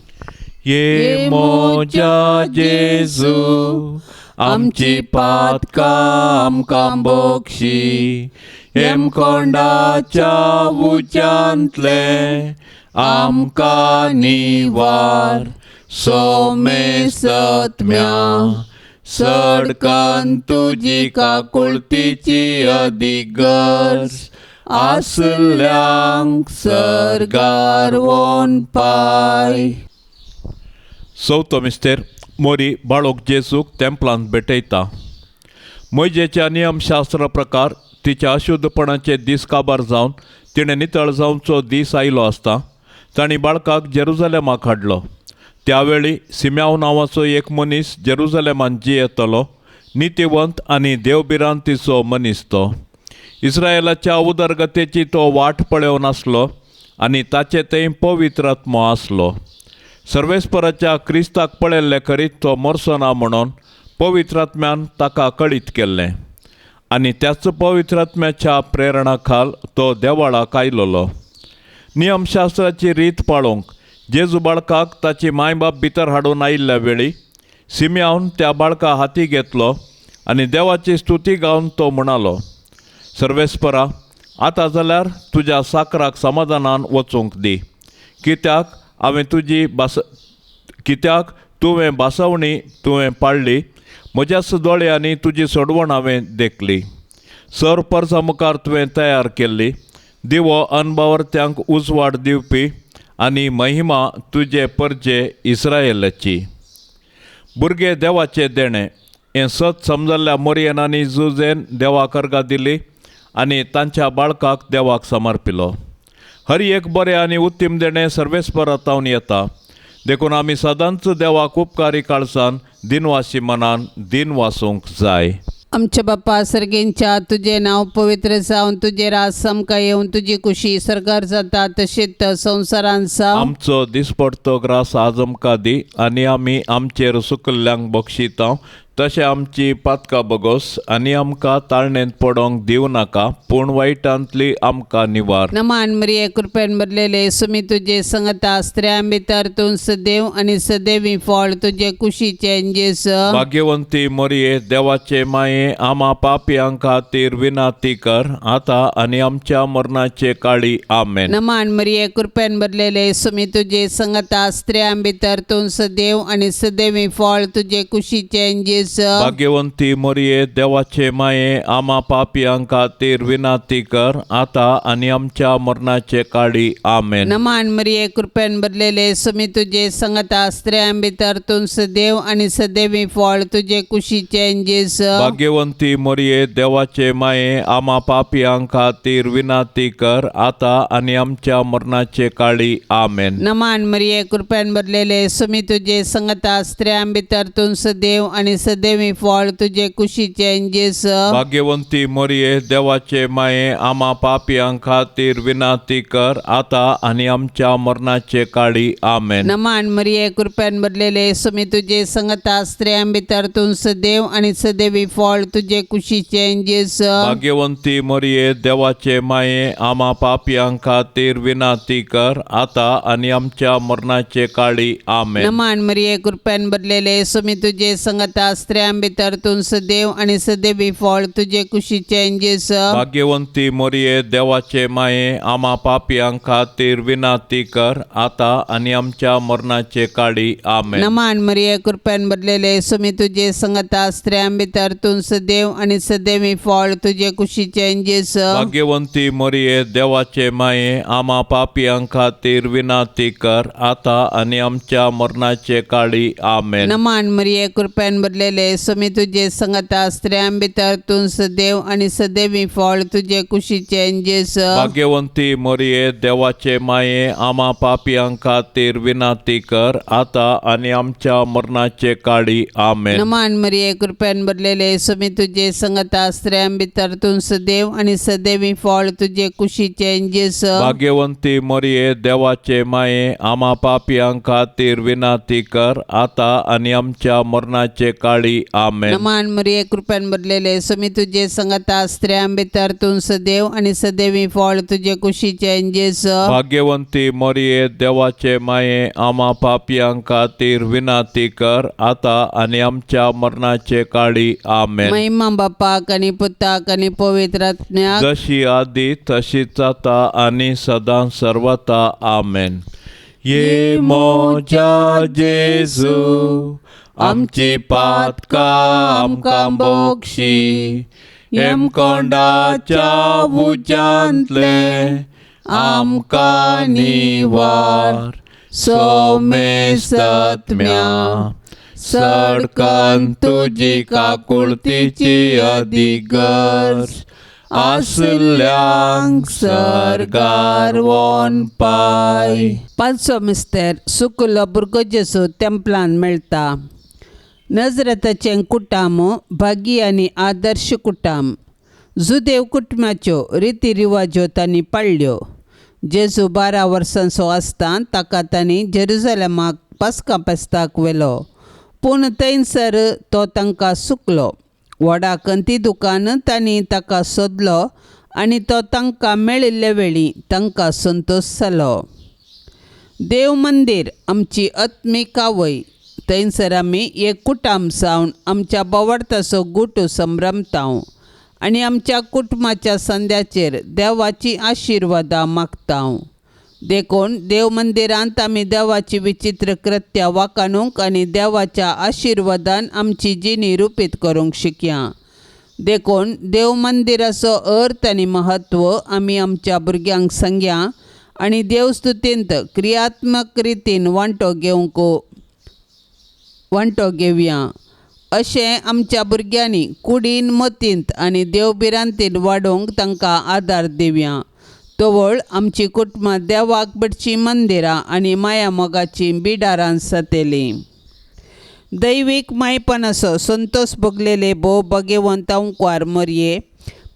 ये मोजा जेजू आमची पातका आमकां बोक्षी एम कोंडाच्या उच्यांतले आमकां निवार सोमे सत्म्या सडकान तुजी काकुळतीची अधिगर्ज आसल्यांक सरगार वोन पाय. चवथो मिस्तेर मोरी बाळोक जेजूक तेंपलांत भेटयता. मोयजेच्या नियमशास्त्र प्रकार तिच्या अशुद्धपणाचे दीस काबार जावन तिणें नितळ जावचो दीस आयलो आसता तांणी बाळकाक जेरुजलेमाक हाडलो. त्यावेळी सिम्याव नांवाचो एक मनीस जेरुजलेमांत जियेतलो. नितीवंत आनी देवबिरांतीचो मनीस तो. इस्रायेलाच्या उदरगतेची तो वाट पळयोवन आसलो आनी ताचे थंय पवित्र आत्मो आसलो. सर्वेस्पराच्या क्रिस्ताक पळयल्ले करीत तो मरचो ना म्हणून पवित्र आत्म्यान ताका कळीत केल्लें आनी त्याच पवित्र आत्म्याच्या प्रेरणा खाल तो देवाळाक आयलोलो. नियमशास्त्राची रीत पाळोवंक जेजू बाळकाक ताची मायबाप भितर हाडून आयिल्ल्या वेळी सिम्यावन त्या बाळका हाती घेतलो आनी देवाची स्तुती गावन तो म्हणालो, सर्वेस्परा, आतां जाल्यार तुज्या साकराक समाधानान वचूंक दी, कित्याक तुवें बासवणी तुवें पाळ्ळी, म्हज्याच दोळ्यांनी तुजी सोडवण हांवें देखली. सर परसा मुखार तुवें तयार केल्ली, दिवो अनबावर्त्यांक उजवाड दिवपी आनी महिमा तुजे परजे इस्रायेलाची. भुरगे देवाचे देणें हें सत समजल्ल्या मोरयेनांनी जुजेन देवाक अर्गां दिली आनी तांच्या बाळकाक देवाक समर्पिलो. हर एक बरें आनी उत्तीम देणें सर्वेस्परांतावन येता. देखून आमी सदांच देवाक उपकारी काळजान दिनवासी मनान दिन वासूंक जाय. आमच्या बाप्पा सर्गेंच्या तुझे नाव पवित्र जावन तुझे राज समका येवन तुझी खुशी सरकार जाता तशेंच संवसारांत जावं. आमचो दिसपडतो ग्रास आज आमकां दी आनी आमी आमचेर सुकल्ल्यांक बक्षिता, तशें आमची पातकां बगोस आनी आमकां ताळणेंत पडोंक दिवं नाका, पूण वायटांतली आमकां निवार. नमान मरिये कृपेन भरलेले सुमी तुझे संगता स्त्रियां भितर तूं सदैव आणि सदैवी फळ तुझे कुशीचे जेस. भाग्यवंती मोरये, देवाचे माये, आम्हा पापियां खातीर विनाती कर, आता आनी आमच्या मरणाचे काळी. आमेन. नमान मरिये कृपेन भरलेले सुमी तुझे संगता स्त्रियां भितर तूं सदैव आणि सदैवी फळ तुझे कुशीचे जेस. भाग्यवंती मोरये, देवाचे माये, आम्हा पापियां खातीर विनाती कर, आता आनी आमच्या मरणाचे काळी. आमेन. नमान मरिये कृपेन भरलेले सुमी तुझे संगता स्त्रियां भितर तूं सदैव आणि सदैवी फळ तुझे कुशीचे जेस. भाग्यवंती मोरये, देवाचे माये, आम्हा पापियां खातीर विनाती कर, आता आनी आमच्या मरणाचे काळी. आमेन. नमान मरिये कृपेन भरलेले सुमी तुझे संगता स्त्रियां भितर तूं सदैव आणि सदैवी फळ तुझे कुशीचे जेस. भाग्यवंती मोरये, देवाचे माये, आम्हा पापियां खातीर विनाती कर, आता आनी आमच्या मरणाचे काळी. आमेन. नमान मरिये कृपेन भरलेले सुमी तुझे संगता स्त्रियां भितर तूं सदैव आणि सदैवी फळ तुझे कुशीचे जेस. भाग्यवंती मोरये, देवाचे माये, आम्हा पापियां खातीर विनाती कर, आता आनी आमच्या मरणाचे काळी. आमेन. नमान मरिये कृपेन भरलेले सुमी तुझे संगता स्त्रियां भितर तूं सदैव आणि सदैवी फळ तुझे कुशीचे जेस. भाग्यवंती मोरये, देवाचे माये, आम्हा पापियां खातीर विनाती कर, आता आनी आमच्या मरणाचे काळी. आमेन. नमान मरिये कृपेन भरलेले सुमी तुझे संगता स्त्रियां भितर तूं सदैव आणि सदैवी फळ तुझे कुशीचे जेस. भाग्यवंती मोरये, देवाचे माये, आम्हा पापियां खातीर विनाती कर, आता आनी आमच्या मरणाचे काळी. आमेन. नमान मरिये कृपेन भरलेले सुमी तुझे संगता स्त्रियां भितर तूं सदैव आणि सदैवी फळ तुझे कुशीचे जेस. भाग्यवंती मोरये, देवाचे माये, आम्हा पापियां खातीर विनाती कर, आता आनी आमच्या मरणाचे काळी. आमेन. नमान मरिये कृपेन भरलेले सुमी तुझे संगता स्त्रियां भितर तूं सदैव आणि सदैवी फळ तुझे कुशीचे जेस. भाग्यवंती मोरये, देवाचे माये, आम्हा पापियां खातीर विनाती कर, आता आनी आमच्या मरणाचे काळी. आमेन. नमान मरिये कृपेन भरलेले सुमी तुझे संगता स्त्रियां भितर तूं सदैव आणि सदैवी फळ तुझे कुशीचे जेस. भाग्यवंती मोरये, देवाचे माये, आम्हा पापियां खातीर विनाती कर, आता आनी आमच्या मरणाचे काळी. आमेन. महिमा बापाक आणि पुताक आणि पवित्र आत्म्याक जशी आदी तशीच आता आनी सदां सर्वता. आमेन. ये मोजा जेजू, आमची पातकां आमकां बोगशी, एम कोंडाच्या उज्यांतले आमकां निवार. सोमे सत्म्या सडकन तुजी काकुळतीची अधिगर्ज, आसल्यांक सरगार वोन पाय. पांचवो मिस्तेर सुकुलो भुरगो जेसू तेंपलान मेळटा. नजरेताचें कुटाम भागी आनी आदर्श कुटाम. जुदेव कुटुंबाच्यो रिती रिवाज्यो तांणी पाळ्ळ्यो. जेजू 12 वर्सांचो आसतना ताका तांणी जेरुसलेमाक पास्का फेस्ताक व्हेलो, पूण थंयसर तो तांकां सुकलो. व्हडा कंती दुकान तांणी ताका सोदलो आनी तो तांकां मेळिल्ले वेळी तांकां संतोश जालो. देव मंदिर आमची आत्मीक आवय. थंयसर आमी एक कुटाम जावन आमच्या बोवार्थाचो गुटू संभ्रमतांव आनी आमच्या कुटुंबाच्या संद्याचेर देवाची आशिर्वादां मागतांव. देखून देव मंदिरांत आमी देवाची विचित्र कृत्यां वाखाणूंक आनी देवाच्या आशिर्वादान आमची जिणी रुपीत करूंक शिकया. देखून देव मंदिराचो अर्थ आनी महत्व आमी आमच्या भुरग्यांक सांगया आनी देवस्तुतींत क्रियात्मक रितीन वांटो घेवया. अशें आमच्या भुरग्यांनी कुडीन मतींत आनी देवबिरांतीन वाडोवंक तांकां आदार दिवया. तोवळ आमची कुटुंबां देवाक भिडची मंदिरां आनी माया मोगाची बिडारां जातलीं. दैवीक मायपणाचो संतोश भोगलेले भोव भाग्यवंत अंकवार मोरये,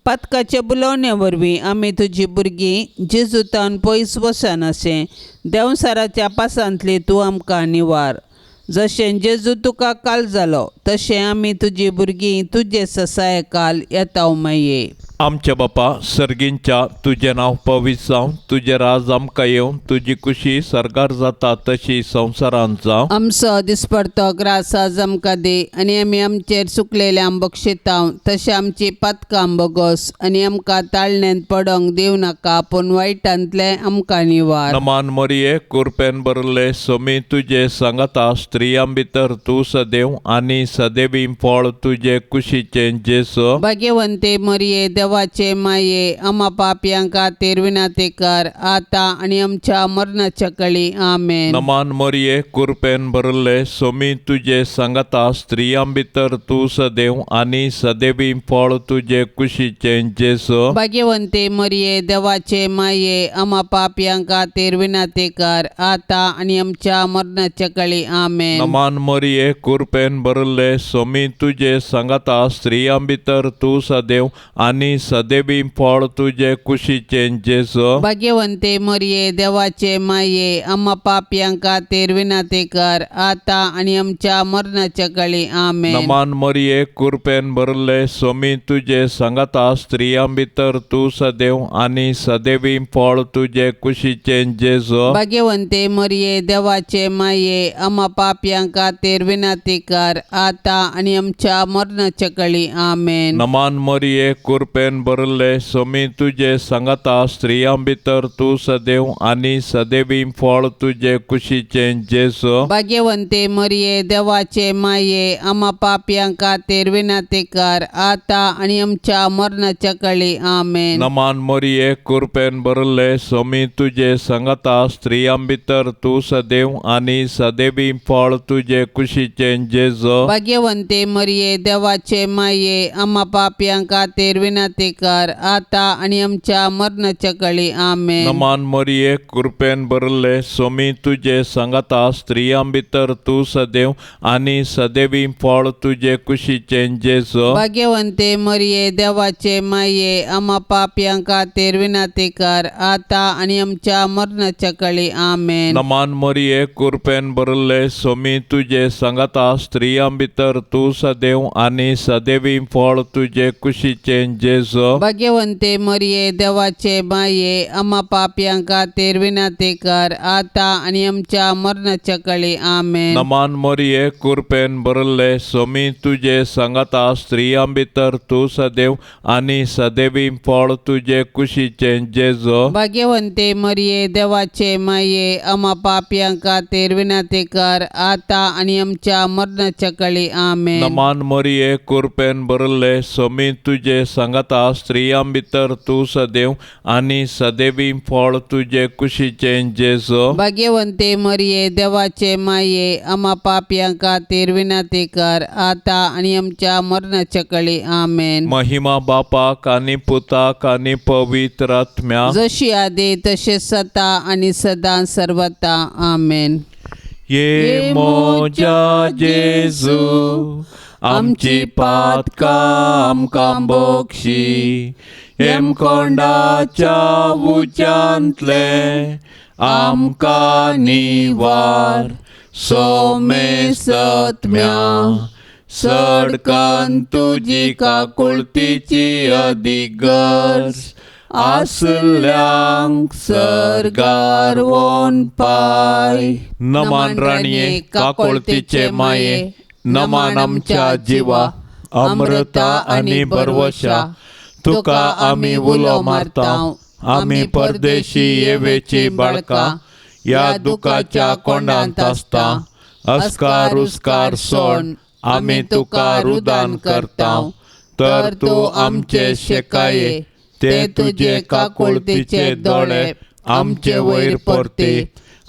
पातकाचे बुलोवणे वरवीं आमी तुजी भुरगीं जेजूतान पयस वचनाशें देंवसाराच्या पासांतली तूं आमकां निवार. जशें जेजू तुका काल जालो तशें आमी तुजी भुरगीं तुजे ससायकाल येताव मये. आमच्या बापा सर्गींच्या तुजें नांव पवित्र जावं, तुजें राज आमकां येवं, तुजी कुशी सरकार जाता तशी संवसारांत जावं. आमचो दिसपडतो ग्रास आज आमकां दे आनी आमी आमचेर चुकलेले आंबोक शिताव तशें आमची पातकां आंबोगोस आनी आमकां ताळण्यांत पडोंक दिव नाका पूण वायटांतले आमकां निवार. नमान मरिये कुरपेन बरले सोमी तुजे सांगाता स्त्रियां भितर तूं सदैव आनी सदैवी फळ तुजे कुशीचें जेसो. भाग्यवंते मरिये देवाचे माये आम्हा पापयांक खातीर विनाती कर आता आनी आमच्या मरणाच्या कळी आमेन. नमान मरिये कुरपेन बरले सोमी तुजे सांगाता स्त्रियां भितर तूं सदैव आनी सदैवी फळ तुजे कुशीचें जेसो. भाग्यवंते मरिये देवाचे माये आम्हा पापयांक खातीर विनाती कर आता आनी आमच्या मरणाच्या कळी आमेन. नमान मरिये कुरपेन बरले सोमी तुजे सांगाता स्त्रियां भितर तूं सदैव आनी सदैवी फळ तुजे कुशीचें जेसो. भाग्यवंते मरिये देवाचे माये आम्हा पापयांक खातीर विनाती कर आता आनी आमच्या मरणाच्या कळी आमेन. नमान मरिये कुरपेन बरले सोमी तुजे सांगाता स्त्रियां भितर तूं सदैव आनी सदैवी फळ तुजे कुशीचें जेसो. भाग्यवंते मरिये देवाचे माये आम्हा पापयांक खातीर विनाती कर आता आनी आमच्या मरणाच्या कळी आमेन. नमान मरिये कुरपेन बरले सोमी तुजे सांगाता स्त्रियां भितर तूं सदैव आनी सदैवी फळ तुजे कुशीचें जेसो. भाग्यवंते मरिये देवाचे माये आम्हा पापयांक खातीर विनाती कर आता आनी आमच्या मरणाच्या कळी आमेन. नमान मरिये कुरपेन बरले सोमी तुजे सांगाता स्त्रियां भितर तूं सदैव आनी सदैवी फळ तुजे कुशीचें जेसो. भाग्यवंते मरिये देवाचे माये आम्हा पापयांक खातीर विनाती कर आता आनी आमच्या मरणाच्या कळी आमेन. नमान मरिये कुरपेन बरले सोमी तुजे सांगाता स्त्रियां भितर तूं सदैव आनी सदैवी फळ तुजे कुशीचें जेसो. भाग्यवंते मरिये देवाचे माये आम्हा पापयांक खातीर विनाती कर आता आनी आमच्या मरणाच्या कळी आमेन. नमान मरिये कुरपेन बरले सोमी तुजे सांगाता स्त्रियां भितर तूं सदैव आनी सदैवी फळ तुजे कुशीचें जेसो. भाग्यवंते मरिये देवाचे माये आम्हा पापयांक खातीर विनाती कर आता आनी आमच्या मरणाच्या कळी आमेन. नमान मरिये कुरपेन बरले सोमी तुजे सांगाता स्त्रियां भितर तूं सदैव आनी सदैवी फळ तुजे कुशीचें जेसो. भाग्यवंते मरिये देवाचे माये आम्हा पापयांक खातीर विनाती कर आता आनी आमच्या मरणाच्या कळी आमेन. नमान मरिये कुरपेन बरले सोमी तुजे सांगाता स्त्रियां भितर तूं सदैव आनी सदैवी फळ तुजे कुशीचें जेसो. भाग्यवंते मरिये देवाचे माये आम्हा पापयांक खातीर विनाती कर आता आनी आमच्या मरणाच्या कळी आमेन. महिमा बापाक आनी पुताक आनी पवित्र आत्म्याक जशी आदी तशेंच आता आनी सदां सर्वता आमेन. ये मोजा जेजू आमची पातकां आमकां बोगशी, हेम कोंडाच्या उच्यांतले आमकां निवार. सोमे सत्म्या सडकान तुजी काकुळतीची अधिगर्ज आसल्यांक सरगार वोन पाय. नमान राणये काकुळतीचे माये, नमान आमच्या जिवा अमृता आनी बरवशा. तुका आमी उलो मारताव, आमी परदेशी येवेची बाळकां या दुखाच्या कोंडांत आसता. अस्कार उस्कार सोड आमी तुका रुदान करताव. तर तूं आमचे शेकाये ते तुजे काकुळतीचे दोळे आमचे वयर परते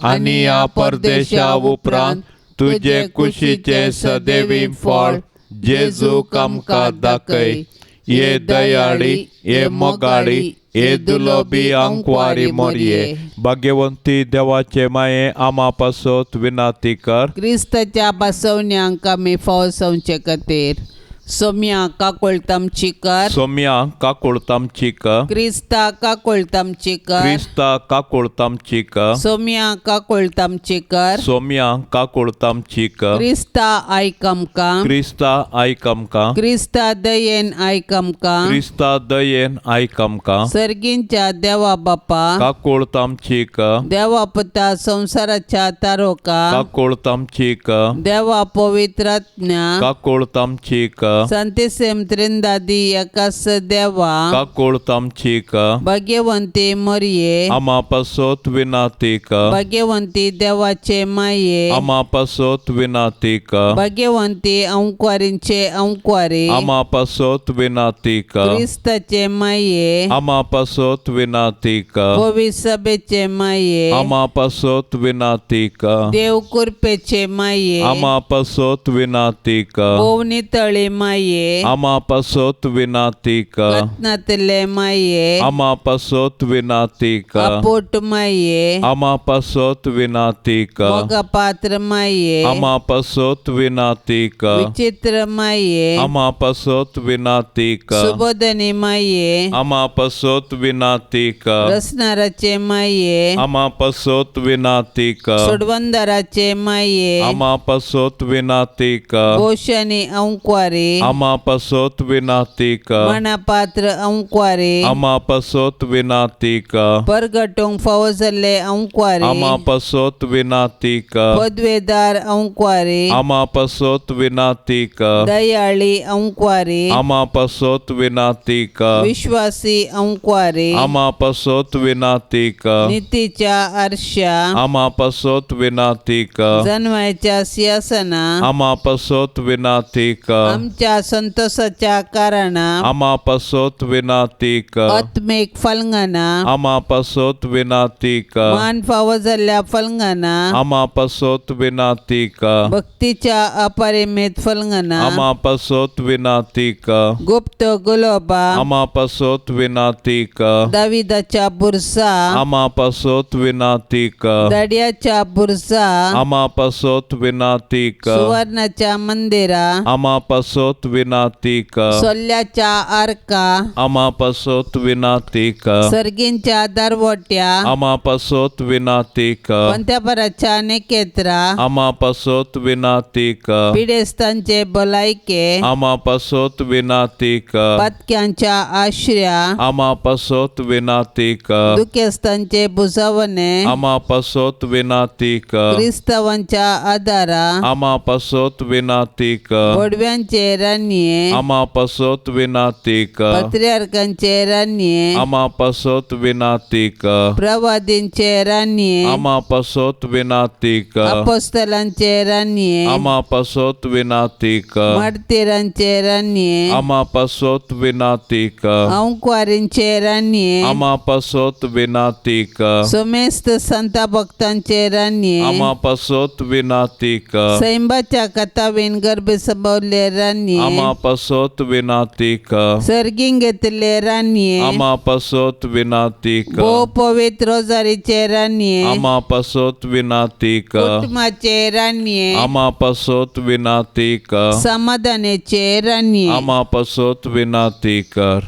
आनी ह्या परदेशा उपरांत तुजे कुशीचे सदैवी फळ जेजूक आमकां दाखय. ये दयाळी, ये मोगाळी, ये दुलोबी आंकवारी मोरये. भाग्यवंती देवाचे माये आमा पासत विनाती कर. क्रिस्ताच्या बसवण्यांक आमी फावसवचे खातीर सोम्या काकोळतामचीकर, सौम्या काकोळतामचीकर, क्रिस्ता काकोळतामचीकर, क्रिस्ता काकोळतामचीकर, सोम्या काकोळतामचीकर, सौम्या काकोळतामचीकर, क्रिस्ता आयकमका, क्रिस्ता आयकमका, क्रिस्ता दयेन आयकमका, क्रिस्ता दयेन आयकमका, सर्गींच्या देवा बापा, काकोळतामचीकर, देवा पुता संसाराच्या तारोका, काकोळतामचीकर, देवा पवित्रात्म्या, काकोळतामचीकर, संतिसेम त्रिंदादी एकास देवा, काकोळतामचीकर, भाग्यवंती मरिये, आमापासोत विनातिका, भाग्यवंती देवाचे माये, आमापासोत विनातिका, भाग्यवंती अंकुवारींचे अंकुवारी, आमापासोत विनातिका, क्रिस्ताचे माये, आमापासोत विनातिका, भवी सभेचे माये, आमापासोत विनातिका, देव कृपेचे माये, आमापासोत विनातिका, भोवनी तळे माये, आमापासोत विनातिका, कथनातले माये, आमापासोत विनातिका, अपोट माये, आमापासोत विनातिका, मोगपात्र माये, आमापासोत विनातिका, विचित्र माये, आमापासोत विनातिका, सुबोधनी माये, आमापासोत विनातिका, रसनाराचे माये, आमापासोत विनातिका, सोडवंदराचे माये, आमापासोत विनातिका, गोशनी अंकुवारी, आमापासोत विनातिका, मनापात्र अंकुवारी, आमापासोत विनातिका, परगटूंक फावो अंकुवारी, आमापासोत विनातिका, पदवेदार अंकुवारी, आमापासोत विनातिका, दयाळी अंकुवारी, आमापासोत विनातिका, विश्वासी अंकुवारी, आमापासोत विनातिका, नीतीच्या आरशा, आमापासोत विनातिका, जन्माच्या सिंहासना, आमापासोत विनातिका, आमच्या संतोषाच्या कारणा, आमापासोत विनातिका, आत्मिक फलंगना, आमापासोत विनातिका, मान फावो जाल्ल्या फलंगना, आमापासोत विनातिका, भक्तीच्या अपरिमित फलंगना, आमापासोत विनातिका, गुप्त गुलोबा, आमापासोत विनातिका, दाविदाच्या बुरसा, आमापासोत विनातिका, दड्याच्या बुरसा, आमापासोत विनातिका, सुवर्णाच्या मंदिरा, आमापासोत विनातिका, सोल्ल्याच्या आर्का, आमापासोत विनातिका, सर्गींच्या दरवट्या, आमापासोत विनातिका, पंथ्यापराच्या नेकेत्रा, आमापासोत विनातिका, पिडेस्तांचे भलायके, आमापासोत विनातिका, पतक्यांच्या आश्र्या, आमापासोत विनातिका, दुखेस्तांचे बुजवणे, आमापासोत विनातिका, क्रिस्तवांच्या आदारा, आमापासोत विनातिका, पडव्यांचे रान्ये, आमापासोत विनातिका, पत्र्यार्कांचे रान्ये, आमापासोत विनातिका, प्रवादींचे रान्ये, आमापासोत विनातिका, अपोस्तलांचे रान्ये, आमापासोत विनातिका, मार्तिरांचे रान्ये, आमापासोत विनातिका, अंकुवारींचे रान्ये, आमापासोत विनातिका, सोमेस्त संत भक्तांचे रान्ये, आमापासोत विनातिका, सैंबाच्या कथावीन गर्भ संभवले रान्ये, आमापासोत विनातिका, सर्गीन घेतले रान्ये, आमापासोत विनातिका, भो पवित्र रोजारीचे रान्ये, आमापासोत विनातिका, कुटुंबाचे रान्ये, आमापासोत विनातिका, समाधानाचे रान्ये, आमापासोत विनातिकर.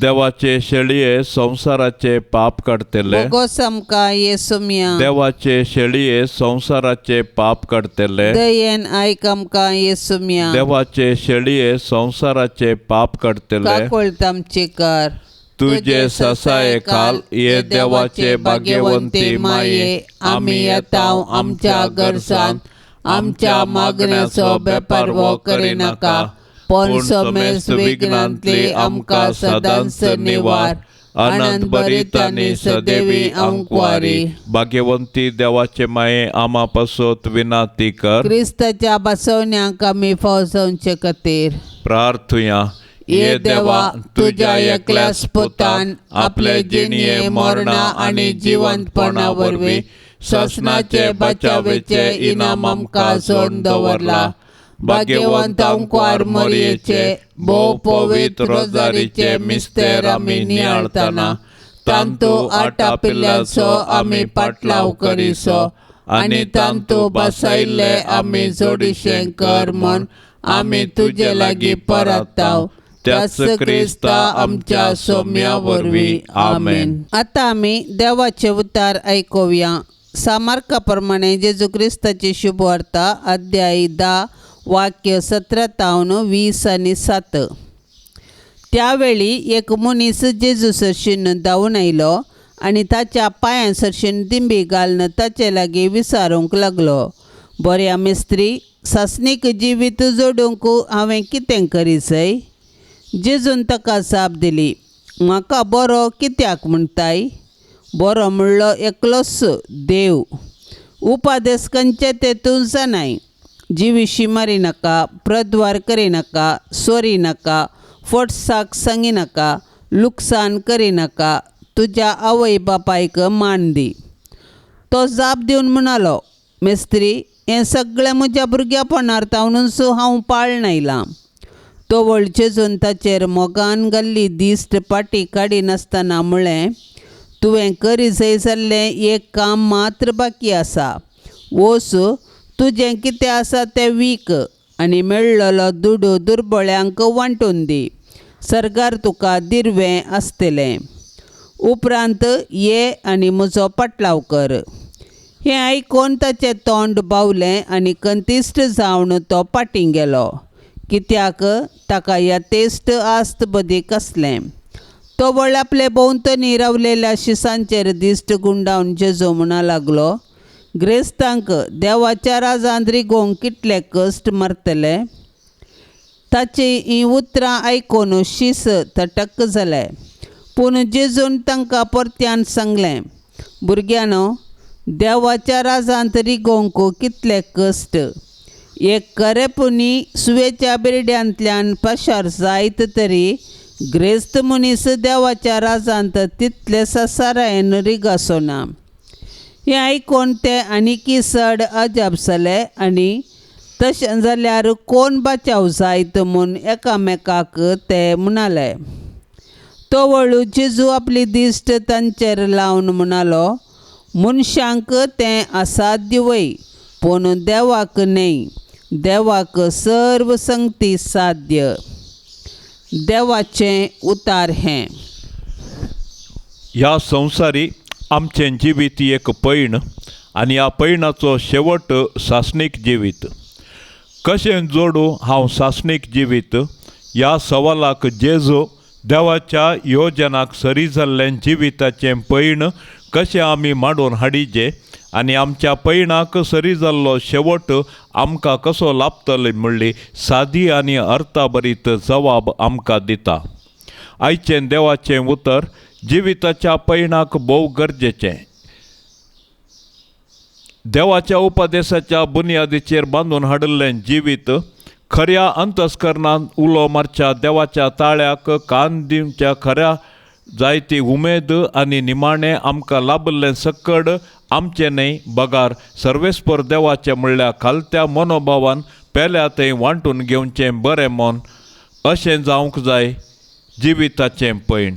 देवाचे शेळये संसाराचे पाप काढतेले, बोगो समका येसुम्या, देवाचे शेळये संसाराचे पाप काढतेले, दयेन आयकमका येसुम्या, देवाचे शेळये संसाराचे पाप काढतेले, काकोळतामचे कर. तुझे ससाये काल ये देवाचे भाग्यवंती माये, आम्ही येताव आमच्या गरजांत, आमच्या मागण्याचो बेपारवो करिनाका, पण समेस्त विघ्नांतली आमकां सदांच निवार, आनंद भरीत आनी सदैवी अंकुवारी. भाग्यवंती देवाचे माये आमापासोत विनाती कर. क्रिस्ताच्या बसवण्यांक आमी फौजोवचे खातीर प्रार्थुया. ये देवा, तुझ्या एकल्याच पुतान आपले जिणये मरणा आनी जिवंतपणा वरवीं ससनाचे बचावेचे इनाम आमकां सोडून दवरला. भाग्यवंत अंकुवार मरियेचे भोव पवित्र रोजारीचे मिस्तेर आमी नियाळतना तांतू आटा पिल्ल्याचो आमी पाटलाव करिसो, आनी तांतू बसयल्ले आमी जोडिशें कर म्हण आमी तुजे लागीं परताव त्याच क्रिस्ता आमच्या सोम्या वरवीं आमेन. आतां आमी देवाचे उतार आयकुया. सामार्का प्रमाणे जेजू क्रिस्ताची शुभ वार्ता अध्याय 10 वाक्य 17-20 आनी 7. त्यावेळी एक मनीस जेजू सरशीन धांवून आयलो आनी ताच्या पांयां सरशीन दिंबी घालून ताचे लागीं विचारूंक लागलो, बऱ्या मेस्त्री, सासणीक जिवीत जोडूंक हांवें कितें करीचय? जेजून ताका जाप दिली, म्हाका बरो कित्याक म्हणटाय? बरो म्हणलो एकलोच देव. उपादेश खंयचे ते तूं जाणाय. जिवीशी मारिनाका, प्रद्वार करिनाका, सोरिनाका, फोटसाक सांगिनाका, लुकसाण करिनाका, तुज्या आवय बापायक मान दी. तो जाप दिवन म्हणालो, मेस्त्री, हें सगळें म्हज्या भुरग्यापणार तावनूच हांव पाळून आयलां. तो वळचेजून ताचेर मोगान घाल्ली दिश्ट पाटी काडिनासतना म्हळें, तुवें करीचय जाल्लें एक काम मात्र बाकी आसा. वोस, तुजें कितें आसा तें वीक आनी मेळ्ळलो दुडू दुर्बळ्यांक वांटून दी. सर्गार तुका दिर्वें आसतलें. उपरांत ये आनी म्हजो पाटलाव कर. हें आयकून ताचें तोंड बावलें आनी कंतिश्ट जावन तो पाटी गेलो, कित्याक ताका ह्या तेस्ट आस्त बदीक आसलें. तो वळ आपले भोंवतणी रावलेल्या शिसांचेर दिश्ट गुंडावन जेजू म्हणा लागलो, ग्रेस्तांक देवाच्या राजांत रिगोवंक कितले कश्ट मारतले. ताची हीं उतरां आयकून शीस तटक जालें. पूण जेजून तांकां परत्यान सांगलें, भुरग्यानो, देवाच्या राजांत रिगोवंक कितले कश्ट. एक खरेपणी सुवेच्या बिरड्यांतल्यान पाशार जायत तरी ग्रेस्त मनीस देवाच्या राजांत तितले सासारायेन रिगासोना. हें आयकून ते आनिकी चड अजाप जाले आनी तशें जाल्यार कोण बचाव जायत म्हूण एकामेकाक ते म्हणाले. तो वळू जेजू आपली दिश्ट तांचेर लावन म्हणालो, मनशांक तें असाध्य वय, पूण देवाक न्हय. देवाक सर्व संगती साध्य. देवाचें उतार हें. ह्या संवसारी आमचें जिवीत एक पैण आनी ह्या पैणाचो शेवट सासणीक जिवीत. कशें जोडूं हांव सासणीक जिवीत? ह्या सवालाक जेजू देवाच्या योजनाक सरी जाल्लें जिविताचें पैण कशें आमी मांडून हाडिचें आनी आमच्या पैणाक सरी जाल्लो शेवट आमकां कसो लाभतलो म्हणली सादी आनी अर्थाभरीत जबाब आमकां दिता. आयचें देवाचें उतर जिविताच्या पैणाक भोव गरजेचें. देवाच्या उपदेशाच्या बुनयादीचेर बांदून हाडिल्लें जिवीत खऱ्या अंतस्करणांत उलो मारच्या देवाच्या ताळ्याक कान दिवच्या खऱ्या जायती उमेद आनी निमाणें आमकां लाभल्लें सकड आमचें न्हय बगार सर्वेस्पर देवाचें म्हणल्यार खालत्या मनोभावान पेल्या थंय वांटून घेवचें बरें मन अशें जावंक जाय जिविताचें पैण.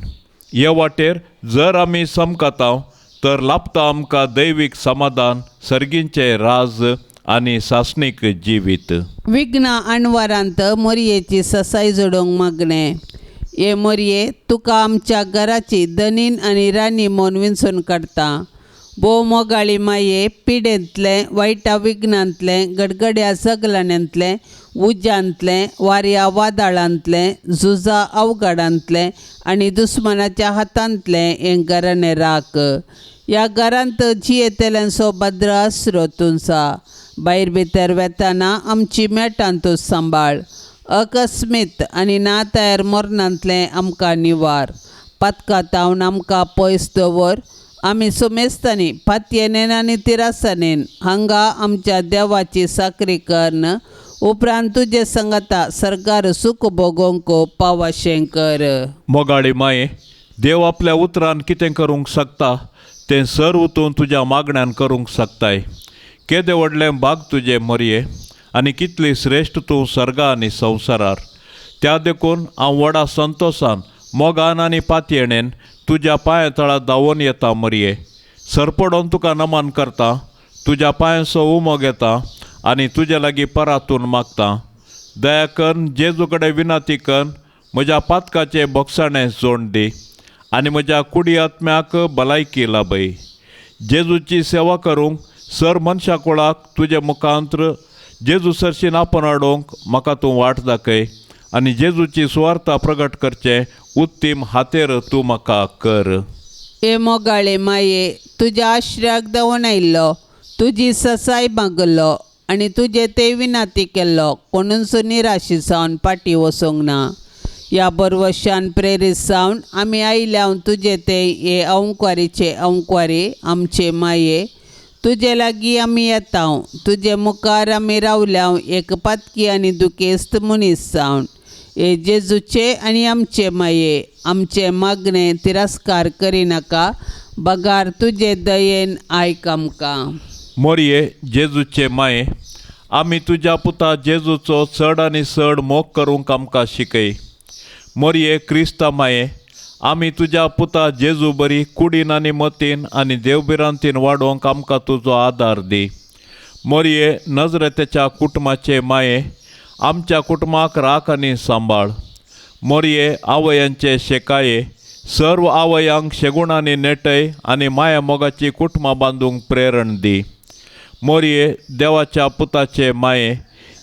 हे वाटेर जर आमी समकताव तर लाभता आमकां दैवीक समाधान, सर्गींचें राज आनी सासणीक जिवीत. विघ्ना आणवारांत मोरयेची ससाय जोडोवंक मागणें. हे मोरये, तुका आमच्या घराची धनीन आनी राणी म्हूण विंचून काडटा. भोव मोगाळी माये, पिडेंतले, वायटा विघ्नांतले, गडगड्या जगलाण्यांतले, उज्यांतले, वाऱ्या वादळांतले, झुजा अवघडांतले आनी दुस्मनाच्या हातांतले हें घराणें राख. ह्या घरांत जियेतल्यांचो भद्र आसरो तुमचा. भायर भितर वेताना आमची मेटां तूं सांबाळ. अकस्मीत आनी ना तयार मरणांतलें आमकां निवार. पातकां तावन आमकां पयस दवर. आमी सुमेस्तांनी पातयेनेन आनी तिरासानेन हांगा आमच्या देवाची साकरी करन. उपरांत तुजे संगता सर्गार सूख भोगोवंक पावाशें कर. मोगाळी माये, देव आपल्या उतरान कितें करूंक शकता तें सर्व तूं तुज्या मागण्यान करूंक शकताय. केदें व्हडलें भाग तुजें मोरये आनी कितली श्रेश्ठ तूं सर्गा आनी संवसारार. त्या देखून हांव व्हडा संतोशान मोगान आनी पातयेणेन तुज्या पांया तळा धांवून येता मोरये. सरपडोन तुका नमन करता, तुज्या पांयाचो उमो घेता आनी तुजे लागीं परातून मागता. दया करून जेजू कडेन विनंती करून म्हज्या पातकाचे बोगसाणें जोड दी आनी म्हज्या कुडी आत्म्याक भलायकी लाभय. जेजूची सेवा करूंक सर मनशा कुळाक तुजे मुखांत्र जेजू सरशीन आपोवन हाडूंक म्हाका तूं वाट दाखय आनी जेजूची सुवार्ता प्रगट करचें उत्तीम हातेर तूं म्हाका कर. हे मोगाळे माये, तुज्या आश्रयाक देंवून आयिल्लो, तुजी ससाय मागलो आनी तुजे ते विनाती केल्लो कोणूच निराशी जावन फाटीं वचूंक ना. ह्या बरवशान प्रेरीत जावन आमी आयल्याव तुजे ते हे अंकवारीचे अंकवारी आमचे माये, तुजे लागीं आमी येताव. तुजे मुखार आमी रावल्याव एक पातकी आनी दुखेस्त मनीस जावन. हे जेजूचे आनी आमचे माये, आमचे मागणे तिरस्कार करिनाका. बगार तुजे दयेन आयक आमकां. मोरये जेजूचे माये, आमी तुज्या पुता जेजूचो चड आनी चड मोग करूंक आमकां शिकय. मोरये क्रिस्ता माये, आमी तुज्या पुता जेजू बरी कुडीन आनी मतीन आनी देवबिरांतीन वाडोवंक आमकां तुजो आदार दी. मोरये नजरेतेच्या कुटुंबाचे माये, आमच्या कुटुंबाक राख आनी सांबाळ. मोरये आवयांचे शेकाये, सर्व आवयांक शेगुणांनी नेटय आनी माया मोगाची कुटुंबां बांदूंक प्रेरण दी. मोरये देवाच्या पुताचे माये,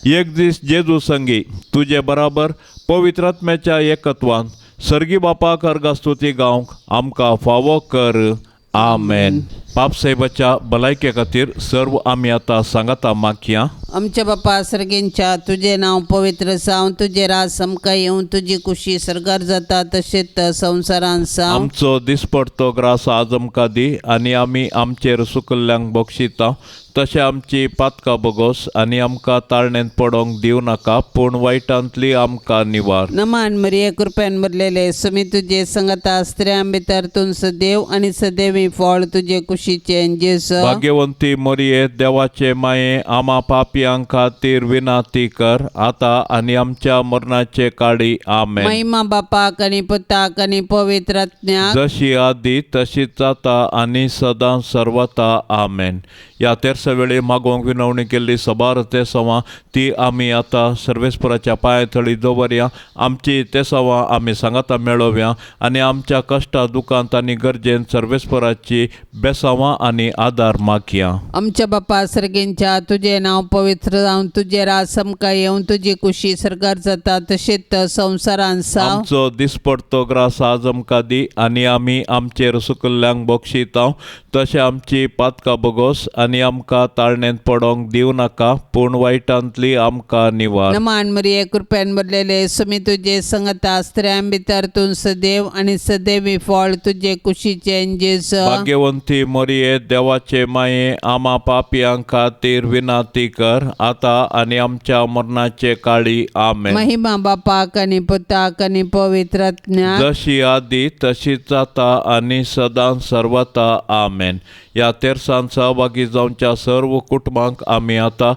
एक दीस जेजू संगी तुजे बराबर पवित्र आत्म्याच्या एकत्वान सर्गी बापाक अर्गास्तुती गावंक आमकां फावो कर. आमेन. पापसाहेबाच्या भलायके खातीर सर्व आमी आतां सांगाता मागया. आमच्या बापा सर्गेंच्या, तुझे नाव पवित्र जावं, तुझे राज आमकां येवं, तुजी खुशी सरकार जाता तशेंच संवसारांत जावं. आमचो दिसपडतो ग्रास आज आमकां दी आनी आमी आमचेर सुकल्ल्यांक बक्षिता तशें आमची पातकां बोगोस आनी आमकां ताळणेंत पडोंक दिवं नाका, पूण वायटांतली आमकां निवार. नमान मरिये कृपेन भरलेले सुमी तुजे संगता स्त्रियां भितर तूं सदैव आनी सदैवी फळ तुजे कुशीचे जेजू. भाग्यवंती मरिये देवाचे माये, आमा पापयांक खातीर विनाती कर आतां आनी आमच्या मरणाचे काळी. आमेन. महिमा बापाक आनी पुताक आनी पवित्र आत्म्याक जशी आदी तशीच आता आनी सदां सर्वता. आमेन. ह्या तेरसा वेळी मागोवंक विनवणी केल्ली सबार तेसावां ती आमी आतां सर्वेस्पराच्या पांय थळी दवरया. आमची तेसावां आमी सांगाता मेळोवया आनी आमच्या कश्टा दुखांत आनी गरजेन सर्वेस्पराची बेसावां आनी आदार मागया. आमच्या बापा सर्गेंच्या, तुझे नाव पवित्र जावं, तुझे राज आमकां येवं, तुजी खुशी सरकार जाता तशेंच संवसारांत जावं. आमचो दिसपडतो ग्रास आज आमकां दी आनी आमी आमचेर सुकल्ल्यांक बक्षितांव तशें आमची पातकां बोगोस आनी आमकां ताळणेंत पडोंक दिवं नाका, पूण वायटांतली आमकां निवार. नमान मरिये कृपेन भरलेले सुमी तुजे संगता स्त्रियां भितर तूं सदैव आनी सदैवी फळ तुजे कुशीचे जेजू. भाग्यवंती मरिये देवाचे माये, आमा पापयांक खातीर विनाती कर आतां आनी आमच्या मरणाचे काळी. आमेन. महिमा बापाक आनी पुताक आनी पवित्र आत्म्याक जशी आदी तशीच आता आनी सदां सर्वता. आमेन. ह्या तेरसान सहभागी जावच्या सर्व कुटुंबांक आमी आतां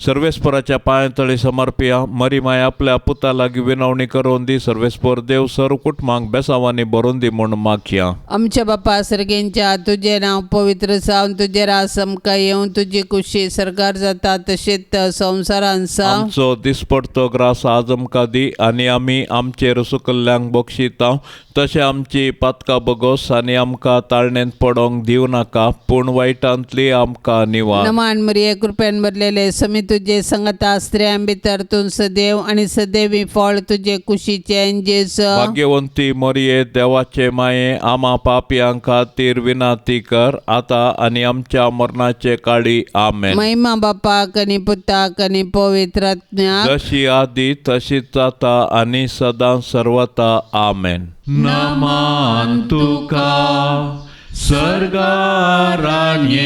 सर्वेस्पराच्या पांयतळी समर्पया. मरी माय आपल्या पुता लागीं विनवणी करून दी. सर्वेस्पर देव सर्व कुटुंबांक बेसावांनी भरून दी म्हूण मागया. आमच्या बापा सर्गेंच्या, तुझे नाव पवित्र जावं, तुझे राज आमकां येवं, तुजी खुशी सरकार जाता तशेंच संवसारांत जावं. आमचो दिसपडतो ग्रास आज आमकां दी आनी आमी आमचेर सुकल्ल्यांक बक्षितांव तशें आमची पातकां बोगोस आनी आमकां ताळणेंत पडोंक दिवं नाका, पूण वायटांतली आमकां निवार. नमान मरिये कृपेन भरलेले समी तुजे संगता स्त्रियां भितर तूं सदैव आनी सदैवी फळ तुजे कुशीचे जेजू. भाग्यवंती मरिये देवाचे माये, आमा पापयांक खातीर विनाती कर आतां आनी आमच्या मरणाचे काळी. आमेन. महिमा बापाक आनी पुताक आनी पवित्र आत्म्याक जशी आदी तशीच आता आनी सदां सर्वता. आमेन. नमान तुका सर्गाराण्ये,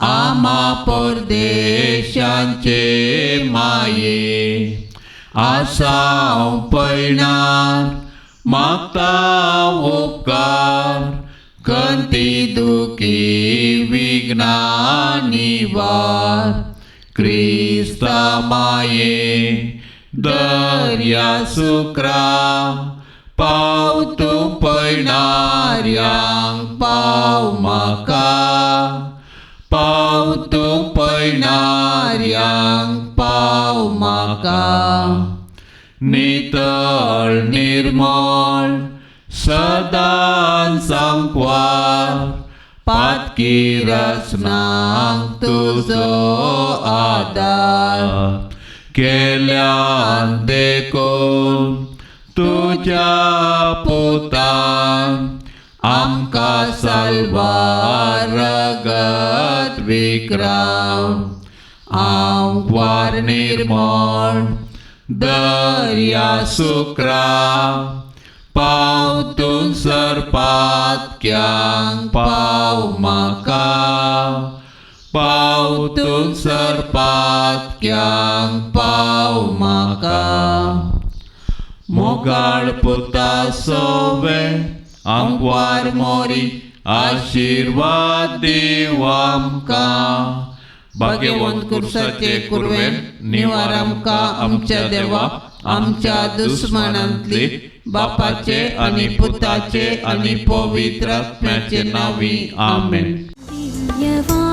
आमा परदेशांचे माये, आसांव पैणार मागता उपकार, कंती दुखी विघ्नां निवार. क्रिस्ता माये दर्या सुक्रा, पाव तूं पैणाऱ्यांक पाव म्हाका, पाव तूं पैणाऱ्यांक पाव म्हाका. नितळ निर्मळ सदां सांकवार पातकी रचनांक तुजो आदार केल्यान देखून तुज्या पुतान आमकां साल्वार रगत विक्राम आंकवार निर्मळ दर्या सुक्रा पावतून सरपातक्यांक पाव म्हाका पावतून सरपातक्यांक पाव म्हाका मोगाळ पुता सोवे आंकवार मोरी आशिर्वाद दिव आमकां भाग्यवंत कुर्साचे कुरवेन निवार आमकां आमच्या देवा आमच्या दुस्मनांतली बापाचे आनी पुताचे आनी पवित्र आत्म्याचे नांवी आमेन. दिव्यवाणी